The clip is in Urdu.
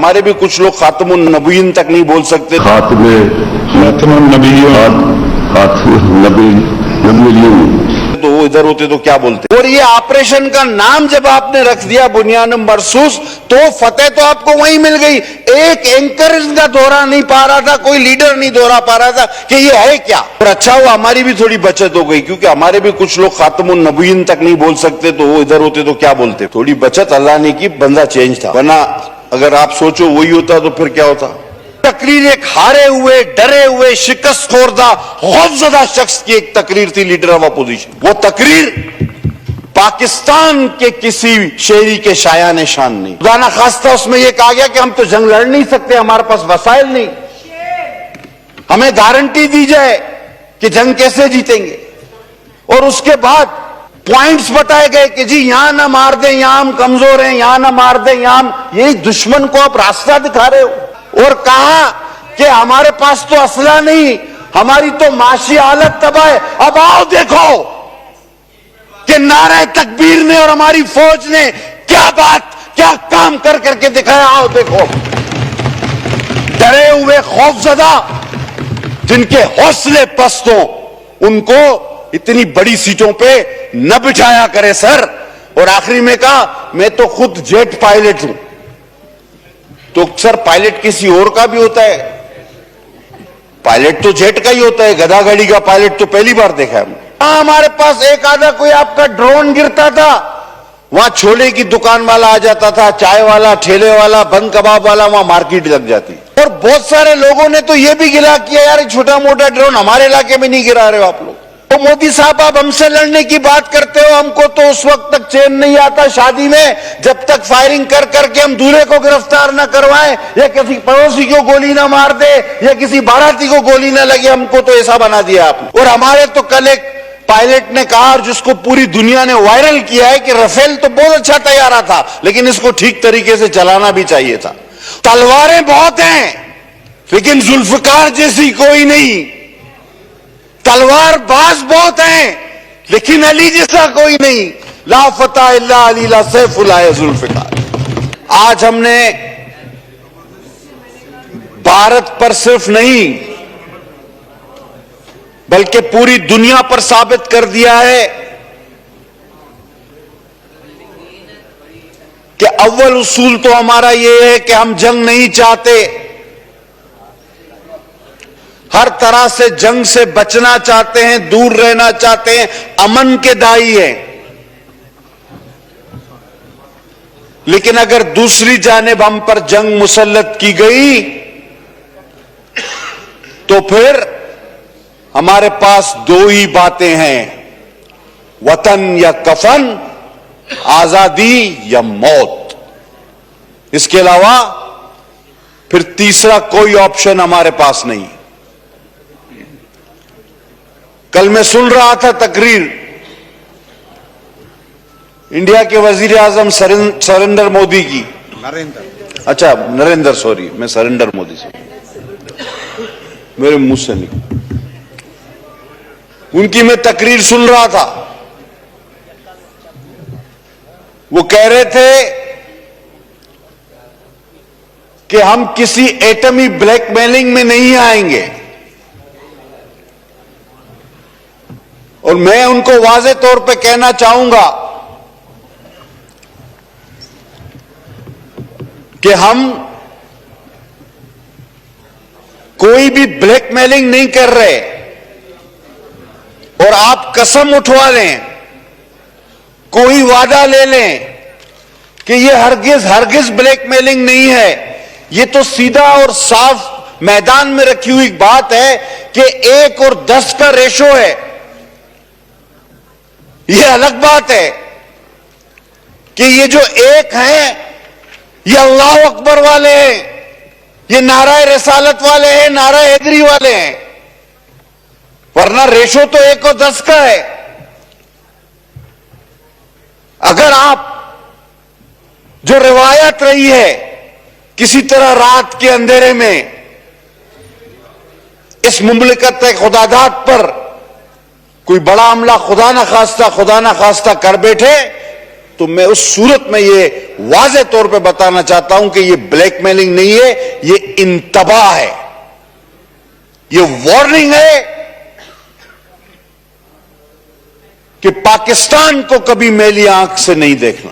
ہمارے بھی کچھ لوگ خاتم النبیین تک نہیں بول سکتے. خاتم النبیین تو وہ ادھر ہوتے تو کیا بولتے. اور یہ آپریشن کا نام جب آپ نے رکھ دیا بنیان مرصوص, تو فتح تو آپ کو وہیں مل گئی. ایک اینکر اس کا دورہ نہیں پا رہا تھا, کوئی لیڈر نہیں دورہ پا رہا تھا کہ یہ ہے کیا. اور اچھا ہوا ہماری بھی تھوڑی بچت ہو گئی, کیونکہ ہمارے بھی کچھ لوگ خاتم النبیین تک نہیں بول سکتے, تو وہ ادھر ہوتے تو کیا بولتے. تھوڑی بچت اللہ نے کی, بندہ چینج تھا. ورنہ اگر آپ سوچو وہی ہوتا تو پھر کیا ہوتا. تقریر ایک ہارے ہوئے, ڈرے ہوئے, شکست خوردہ, خوفزدہ شخص کی ایک تقریر تھی, لیڈر آف اپوزیشن. وہ تقریر پاکستان کے کسی شہری کے شایان شان نہیں. خدا نہ خواستہ اس میں یہ کہا گیا کہ ہم تو جنگ لڑ نہیں سکتے, ہمارے پاس وسائل نہیں, ہمیں گارنٹی دی جائے کہ جنگ کیسے جیتیں گے. اور اس کے بعد پوائنٹس بتائے گئے کہ جی یہاں نہ مار دیں, یہاں ہم کمزور ہیں, یہاں نہ مار دیں, یہاں ہم. یہی دشمن کو آپ راستہ دکھا رہے ہو. اور کہا کہ ہمارے پاس تو اسلحہ نہیں, ہماری تو معاشی حالت تباہ ہے. اب آؤ دیکھو کہ نعرہ تکبیر نے اور ہماری فوج نے کیا بات, کیا کام کر کر کے دکھایا. آؤ دیکھو. ڈرے ہوئے خوفزدہ جن کے حوصلے پست ہوں, ان کو اتنی بڑی سیٹوں پہ نہ بٹھایا کرے سر. اور آخری میں کہا میں تو خود جیٹ پائلٹ ہوں. تو سر پائلٹ کسی اور کا بھی ہوتا ہے, پائلٹ تو جیٹ کا ہی ہوتا ہے, گدھا گاڑی کا پائلٹ تو پہلی بار دیکھا ہے ہم نے. ہمارے پاس ایک آدھا کوئی آپ کا ڈرون گرتا تھا, وہاں چھولے کی دکان والا آ جاتا تھا, چائے والا, ٹھیلے والا, بند کباب والا, وہاں مارکیٹ لگ جاتی. اور بہت سارے لوگوں نے تو یہ بھی گلا کیا یار چھوٹا موٹا ڈرون ہمارے علاقے میں نہیں گرا رہے ہو آپ لوگ. تو مودی صاحب آپ ہم سے لڑنے کی بات کرتے ہو, ہم کو تو اس وقت تک چین نہیں آتا شادی میں جب تک فائرنگ کر کر کے ہم دولہے کو گرفتار نہ کروائیں, یا کسی پڑوسی کو گولی نہ مار دے, یا کسی باراتی کو گولی نہ لگے. ہم کو تو ایسا بنا دیا آپ نے. اور ہمارے تو کل ایک پائلٹ نے کہا, جس کو پوری دنیا نے وائرل کیا ہے, کہ رفیل تو بہت اچھا طیارہ تھا لیکن اس کو ٹھیک طریقے سے چلانا بھی چاہیے تھا. تلواریں بہت ہیں لیکن ذوالفقار جیسی کوئی نہیں. تلوار باز بہت ہیں لیکن علی جیسا کوئی نہیں. لا فتح الا علی لا سیف الا ذوالفقار. آج ہم نے بھارت پر صرف نہیں بلکہ پوری دنیا پر ثابت کر دیا ہے کہ اول اصول تو ہمارا یہ ہے کہ ہم جنگ نہیں چاہتے, ہر طرح سے جنگ سے بچنا چاہتے ہیں, دور رہنا چاہتے ہیں, امن کے دائی ہیں. لیکن اگر دوسری جانب ہم پر جنگ مسلط کی گئی تو پھر ہمارے پاس دو ہی باتیں ہیں, وطن یا کفن, آزادی یا موت. اس کے علاوہ پھر تیسرا کوئی آپشن ہمارے پاس نہیں. کل میں سن رہا تھا تقریر, انڈیا کے وزیر اعظم سریندر مودی کی, نریندر سوری میں سریندر مودی سے میرے منہ سے نہیں, ان کی میں تقریر سن رہا تھا. وہ کہہ رہے تھے کہ ہم کسی ایٹمی بلیک میلنگ میں نہیں آئیں گے, اور میں ان کو واضح طور پہ کہنا چاہوں گا کہ ہم کوئی بھی بلیک میلنگ نہیں کر رہے. اور آپ قسم اٹھوا لیں, کوئی وعدہ لے لیں کہ یہ ہرگز بلیک میلنگ نہیں ہے. یہ تو سیدھا اور صاف میدان میں رکھی ہوئی بات ہے کہ 1 اور 10 کا ریشو ہے. یہ الگ بات ہے کہ یہ جو ایک ہیں یہ اللہ اکبر والے ہیں, یہ نعرہ رسالت والے ہیں, نعرہ حیدری والے ہیں, ورنہ ریشو تو 1 اور 10 کا ہے. اگر آپ جو روایت رہی ہے کسی طرح رات کے اندھیرے میں اس مملکت خداداد پر کوئی بڑا حملہ خدا نہ خواستہ کر بیٹھے تو میں اس صورت میں یہ واضح طور پہ بتانا چاہتا ہوں کہ یہ بلیک میلنگ نہیں ہے، یہ انتباہ ہے، یہ وارننگ ہے کہ پاکستان کو کبھی میلی آنکھ سے نہیں دیکھنا۔